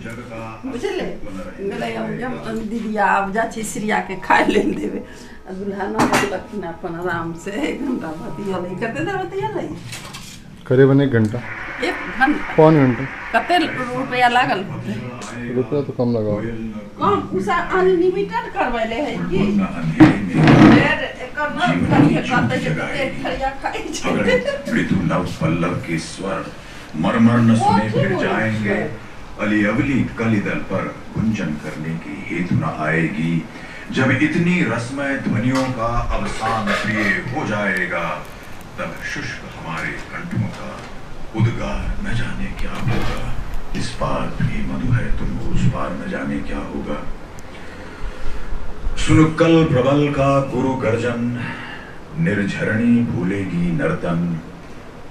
बुझले गले हम दीदी आब जा छी सिरिया के खाए लेन देबे दुल्हन लखन अपन आराम से 1 घंटा बतियले कते देर बतियले करीबन 1 घंटा 1 घंटा पौन घंटा कते रुपया लागल रुपया तो कम लगाओ कम उसा अनलिमिटेड करबैले है की फिर एकर नाम करते जे खरिया खाई छै मृदु नव पल्लव के स्वर मरमर न सुने फिर जाएंगे अली अवली कलिदल पर गुंजन करने की हेतु न आएगी जब इतनी रस्मय ध्वनियों का अवसान प्रिय हो जाएगा तब शुष्क हमारे कंठों का उद्गार न जाने क्या होगा इस पार भी मधु है तुम उस पार न जाने क्या होगा सुन कल प्रबल का गुरु गर्जन निर्झरणी भूलेगी नर्तन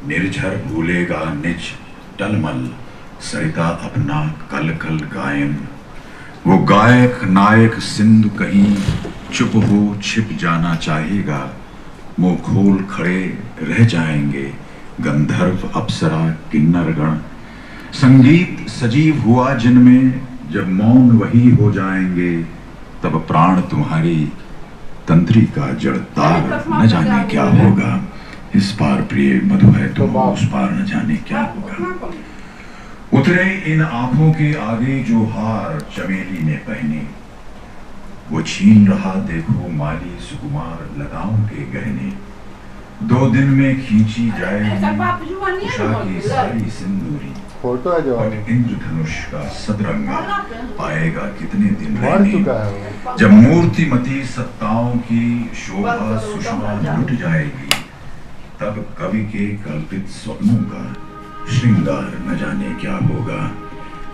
निर्झर भूलेगा निज टलमल सरिता अपना कल कल गायन वो गायक नायक सिंधु कहीं चुप हो छिप जाना चाहेगा मुंह खोल खड़े रह जाएंगे गंधर्व अप्सरा किन्नर गण संगीत सजीव हुआ जिनमें जब मौन वही हो जाएंगे तब प्राण तुम्हारी तंत्री का जड़ तार न जाने क्या होगा इस पार प्रिय मधु है तुम उस पार न जाने क्या होगा उतरे इन आंखों के आगे जो हार चमेली ने पहने वो छीन रहा देखो माली सुकुमार लगाओं के गहने 2 दिन में खींची जाएगी उषा की सारी सिंदूरी फोटो है जो इंद्रधनुष का सदरंगा पाएगा कितने दिन रहने जब मूर्तिमती सत्ताओं की शोभा सुषमा लुट जाएगी तब कवि के कल्पित स्वप्नों का श्रृंगार न जाने क्या होगा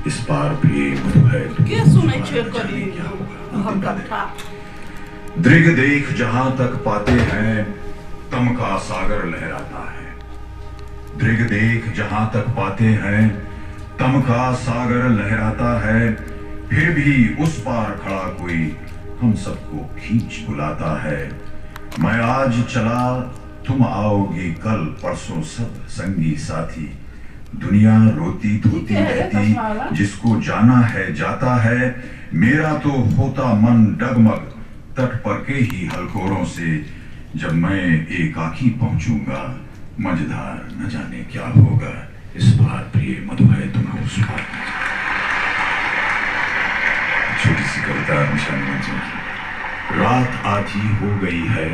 इस पार प्रिय मधु है के सुने छे करी हम कथा दृग देख जहां तक पाते हैं तम का सागर लहराता है दृग देख जहां तक पाते हैं तम का सागर लहराता है फिर भी उस पार खड़ा कोई हम सबको खींच बुलाता है मैं आज चला तुम आओगी कल परसों सब संगी साथी दुनिया रोती धोती रहती जिसको जाना है जाता है मेरा तो होता मन डगमग तट पर के ही हलकोरों से जब मैं एकाकी पहुंचूंगा मझधार न जाने क्या होगा इस पार प्रिय मधु है तुम उस पार छोटी सी कविता निशान मंचन की रात आधी हो गई है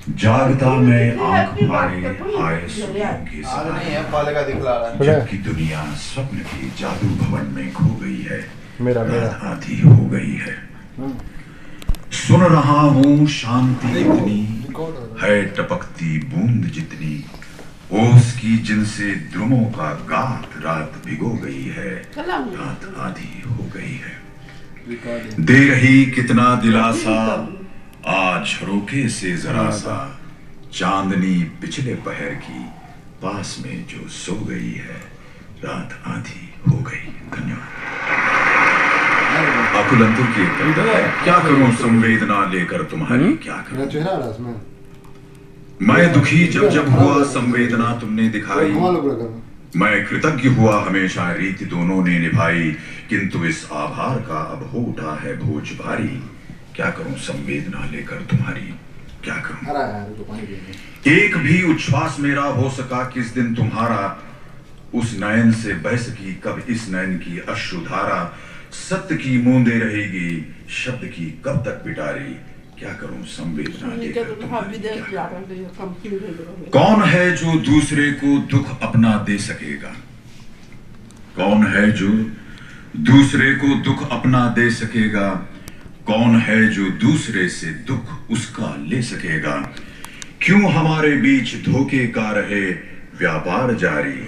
जागता में आंख फाड़े आए सुनियों के सहारे जबकि दुनिया स्वप्न के जादू भवन में खो गई है रात आधी हो गई है सुन रहा हूँ शांति इतनी है टपकती बूंद जितनी ओस की जिनसे द्रुमों का गात रात भिगो गई है रात आधी हो गई है दे रही कितना दिलासा आज रोके से जरा सा चांदनी पिछले पहर की पास में जो सो गई है रात आधी हो गई धन्यवाद अकुलंतुर की कविता है क्या करूं संवेदना लेकर तुम्हारी क्या करूं मैं दुखी जब जब हुआ संवेदना तुमने दिखाई मैं कृतज्ञ हुआ हमेशा रीति दोनों ने निभाई किंतु इस आभार का अब हो उठा है बोझ भारी क्या करूं संवेदना लेकर तुम्हारी क्या करूं एक भी उच्छ्वास मेरा हो सका किस दिन तुम्हारा उस नयन से बह सकी कब इस नयन की अश्रुधारा सत्य की मूंदे रहेगी शब्द की कब तक पिटारी क्या करूं संवेदना लेकर कौन है जो दूसरे को दुख अपना दे सकेगा कौन है जो दूसरे को दुख अपना दे सकेगा कौन है जो दूसरे से दुख उसका ले सकेगा क्यों हमारे बीच धोखे का रहे व्यापार जारी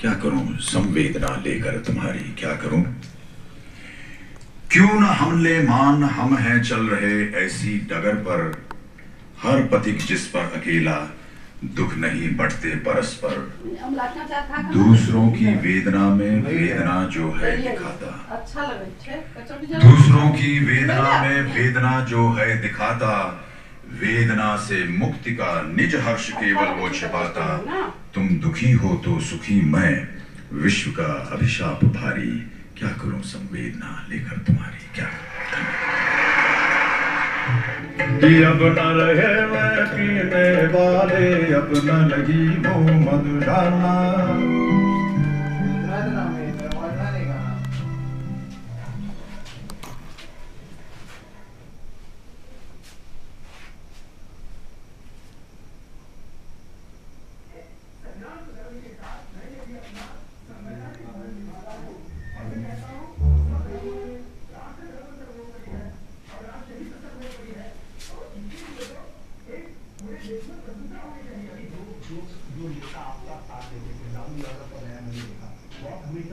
क्या करूं संवेदना लेकर तुम्हारी क्या करूं क्यों न हमले मान हम हैं चल रहे ऐसी डगर पर हर पथिक जिस पर अकेला दुख नहीं बढ़ते परस्पर दूसरों की वेदना में वेदना जो है दिखाता दूसरों की वेदना में वेदना जो है दिखाता वेदना से मुक्ति का निज हर्ष केवल वो छिपाता तुम दुखी हो तो सुखी मैं विश्व का अभिशाप भारी क्या करूं संवेदना लेकर तुम्हारी, क्या कि अब न रहे मैं पीने वाले, अब न लगी वो मधुशाला।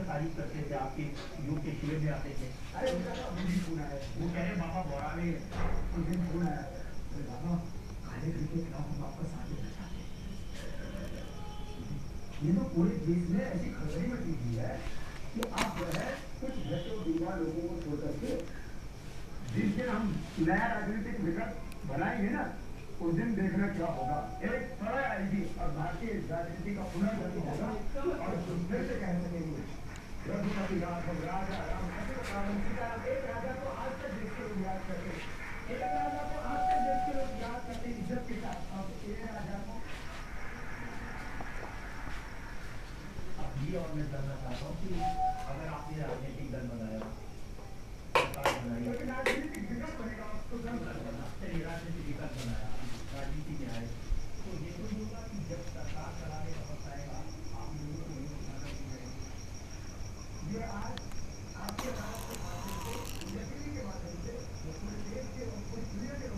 तारीफ करते थे आपके योग के शिविर में आते थे। अरे उनका तो अभी भी फोन आया, वो कह रहे बाबा बोरा में उस दिन फोन आया, अरे बाबा काले रंग के खिलाफ हम वापस आ लेना चाहते हैं। ये तो पूरे देश में ऐसी खबरें मची हुई है कि आप जो है कुछ भ्रष्ट और बीमार लोगों को छोड़ करके जिस दिन हम नया राजनीतिक विकल्प बनाएंगे ना, उस दिन देखना क्या होगा। एक प्रलय आएगी और भारतीय राजनीति का पुनर्गठन होगा और फिर से कह सकेंगे रघुपति राघव राजा राम सीताराम। एक राजा को आज तक देश के लोग याद करते, एक राजा को आज तक देश के लोग याद करते इज्जत के साथ। अब एक राजा को अब ये और मैं जानना चाहता हूँ कि अगर आपने राजनीतिक दल बनाया, राजनीतिक विकल्प बनेगा, उसको दल बना, चलिए राजनीतिक विकल्प बनाया, राजनीति में आए, तो ये तो होगा कि जब सरकार चलाने का वक्त आएगा आप लोगों को ये उठाना भी है। ये आज आपके भारत के माध्यम से, के माध्यम से पूरे देश के और पूरी दुनिया के